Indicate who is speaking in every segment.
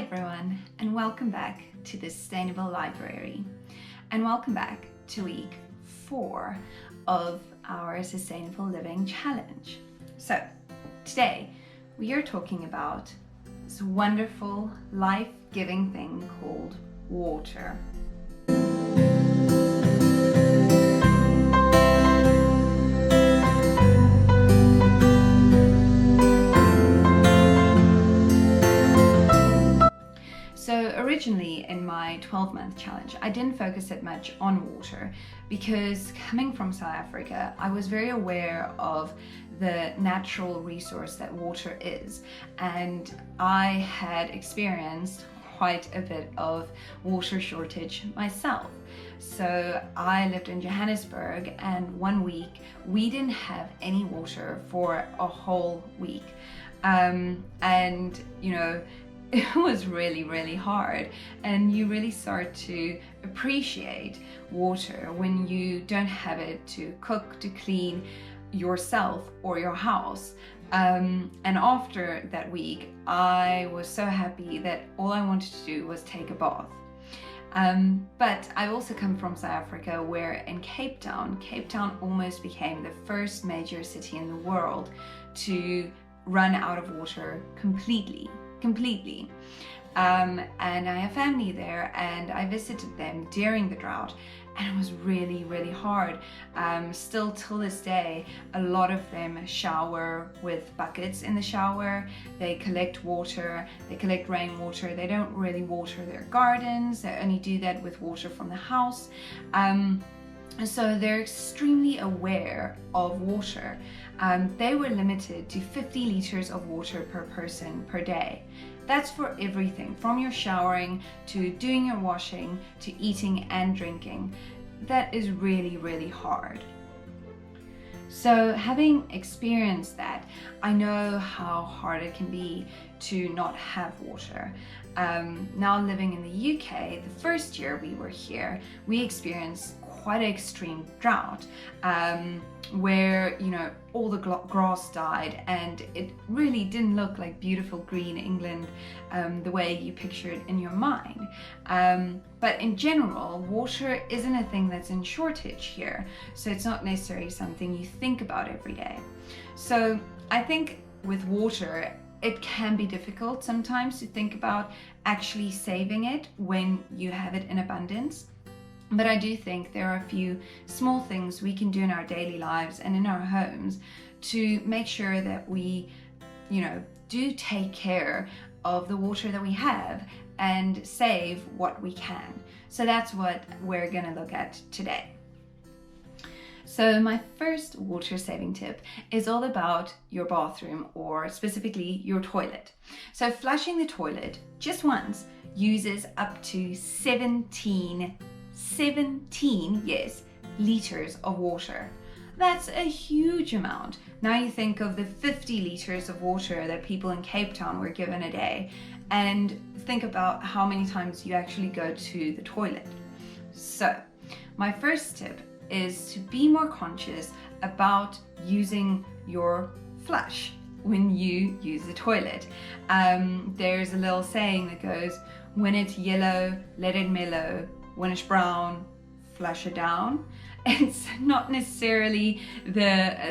Speaker 1: everyone, and welcome back to the Sustainable Library, and welcome back to week 4 of our Sustainable Living Challenge. So today we are talking about this wonderful life-giving thing called water. So originally in my 12-month challenge, I didn't focus that much on water because coming from South Africa, I was very aware of the natural resource that water is, and I had experienced quite a bit of water shortage myself. So I lived in Johannesburg, and one week we didn't have any water for a whole week. It was really hard, and you really start to appreciate water when you don't have it to cook, to clean yourself or your house. And after that week, I was so happy that all I wanted to do was take a bath. But I also come from South Africa, where in Cape Town almost became the first major city in the world to run out of water completely. And I have family there, and I visited them during the drought, and it was really hard. Still till this day, a lot of them shower with buckets in the shower. They collect water, they collect rainwater. They don't really water their gardens. They only do that with water from the house. So they're extremely aware of water. They were limited to 50 liters of water per person per day. That's for everything, from your showering to doing your washing to eating and drinking. That is really hard. So having experienced that, I know how hard it can be to not have water. Now living in the UK, the first year we were here, we experienced quite an extreme drought, where all the grass died, and it really didn't look like beautiful green England the way you picture it in your mind. But in general, water isn't a thing that's in shortage here, so it's not necessarily something you think about every day. So I think with water, it can be difficult sometimes to think about actually saving it when you have it in abundance. But I do think there are a few small things we can do in our daily lives and in our homes to make sure that we, do take care of the water that we have and save what we can. So that's what we're going to look at today. So my first water saving tip is all about your bathroom, or specifically your toilet. So flushing the toilet just once uses up to 17 liters of water. That's a huge amount. Now you think of the 50 liters of water that people in Cape Town were given a day, and think about how many times you actually go to the toilet. So my first tip is to be more conscious about using your flush when you use the toilet. There's a little saying that goes, when it's yellow, let it mellow. When it's brown, flush it down. It's not necessarily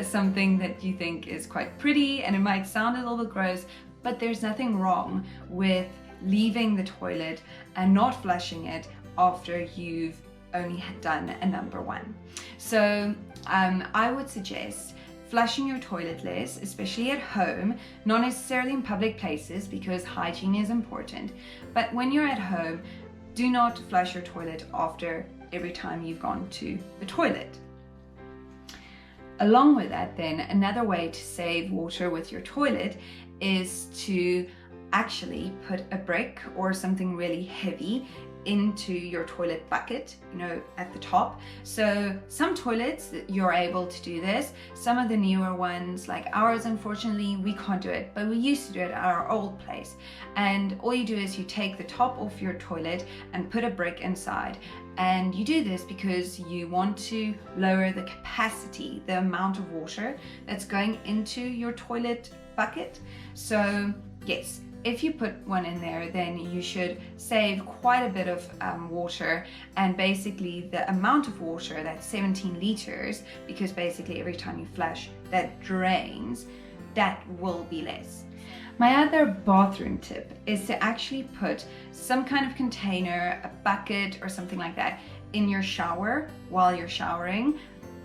Speaker 1: something that you think is quite pretty, and it might sound a little bit gross, but there's nothing wrong with leaving the toilet and not flushing it after you've only done a number 1. So I would suggest flushing your toilet less, especially at home, not necessarily in public places because hygiene is important, but when you're at home, do not flush your toilet after every time you've gone to the toilet. Along with that, then, another way to save water with your toilet is to actually put a brick or something really heavy into your toilet bucket, at the top. So some toilets, you're able to do this. Some of the newer ones, like ours, unfortunately, we can't do it, but we used to do it at our old place. And all you do is you take the top off your toilet and put a brick inside. And you do this because you want to lower the capacity, the amount of water that's going into your toilet bucket. So yes, if you put one in there, then you should save quite a bit of water, and basically the amount of water, that's 17 liters, because basically every time you flush that drains, that will be less. My other bathroom tip is to actually put some kind of container, a bucket or something like that, in your shower while you're showering,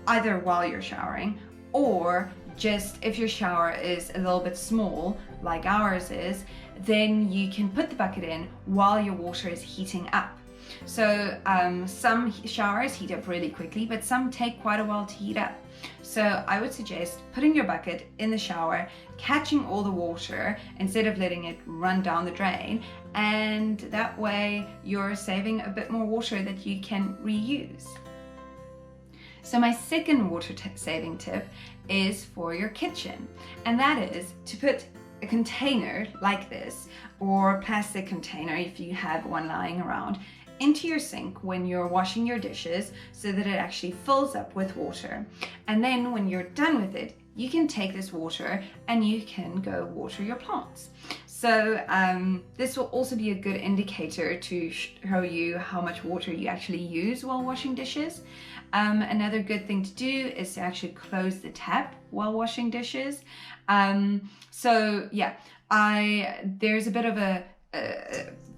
Speaker 1: either while you're showering, or just if your shower is a little bit small, like ours is, then you can put the bucket in while your water is heating up. So some showers heat up really quickly, but some take quite a while to heat up. So I would suggest putting your bucket in the shower, catching all the water instead of letting it run down the drain, and that way you're saving a bit more water that you can reuse. So my second water saving tip is for your kitchen, and that is to put a container like this, or a plastic container if you have one lying around, into your sink when you're washing your dishes, so that it actually fills up with water. And then when you're done with it, you can take this water and you can go water your plants. So this will also be a good indicator to show you how much water you actually use while washing dishes. Another good thing to do is to actually close the tap while washing dishes. So yeah, there's a bit of a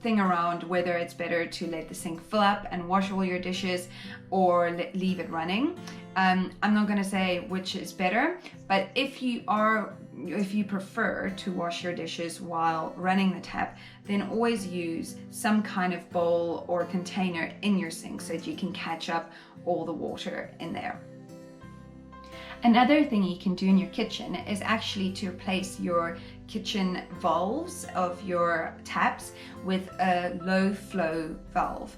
Speaker 1: thing around whether it's better to let the sink fill up and wash all your dishes or leave it running. I'm not going to say which is better, but if you prefer to wash your dishes while running the tap, then always use some kind of bowl or container in your sink so that you can catch up all the water in there. Another thing you can do in your kitchen is actually to replace your kitchen valves of your taps with a low flow valve.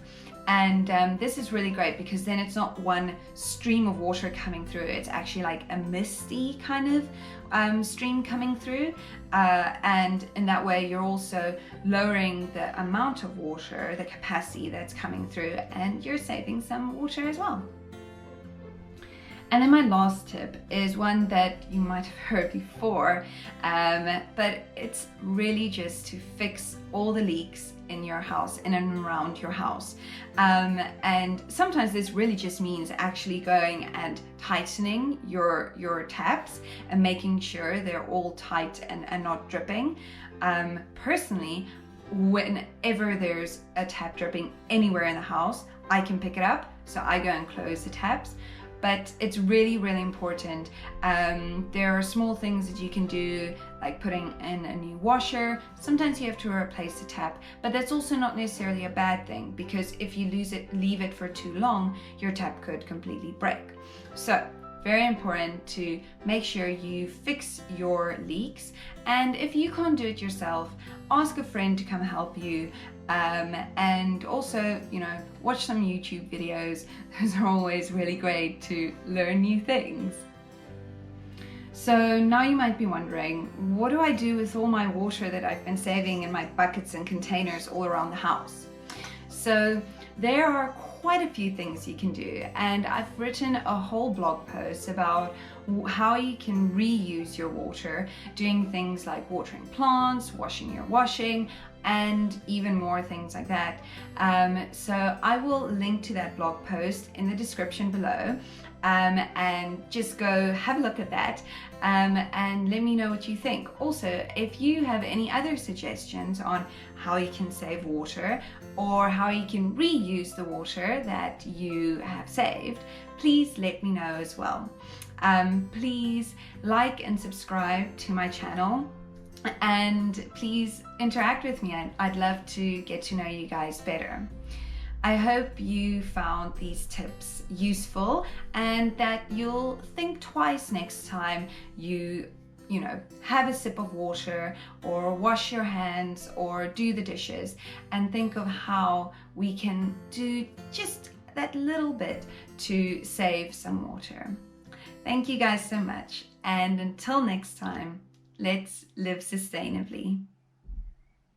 Speaker 1: And this is really great because then it's not one stream of water coming through, it's actually like a misty kind of stream coming through. And in that way you're also lowering the amount of water, the capacity that's coming through, and you're saving some water as well. And then my last tip is one that you might have heard before, but it's really just to fix all the leaks in your house, in and around your house. And sometimes this really just means actually going and tightening your taps and making sure they're all tight and not dripping. Personally, whenever there's a tap dripping anywhere in the house, I can pick it up, so I go and close the taps. But it's really, really important. There are small things that you can do, like putting in a new washer. Sometimes you have to replace the tap, but that's also not necessarily a bad thing, because if you leave it for too long, your tap could completely break. So very important to make sure you fix your leaks, and if you can't do it yourself, ask a friend to come help you. And also, watch some YouTube videos. Those are always really great to learn new things. So now you might be wondering, what do I do with all my water that I've been saving in my buckets and containers all around the house? So there are quite a few things you can do, and I've written a whole blog post about how you can reuse your water, doing things like watering plants, washing your washing, and even more things like that. So I will link to that blog post in the description below, and just go have a look at that, and let me know what you think. Also, if you have any other suggestions on how you can save water or how you can reuse the water that you have saved, please let me know as well. Please like and subscribe to my channel, and please interact with me. I'd love to get to know you guys better. I hope you found these tips useful, and that you'll think twice next time you have a sip of water or wash your hands or do the dishes, and think of how we can do just that little bit to save some water. Thank you guys so much, and until next time, let's live sustainably.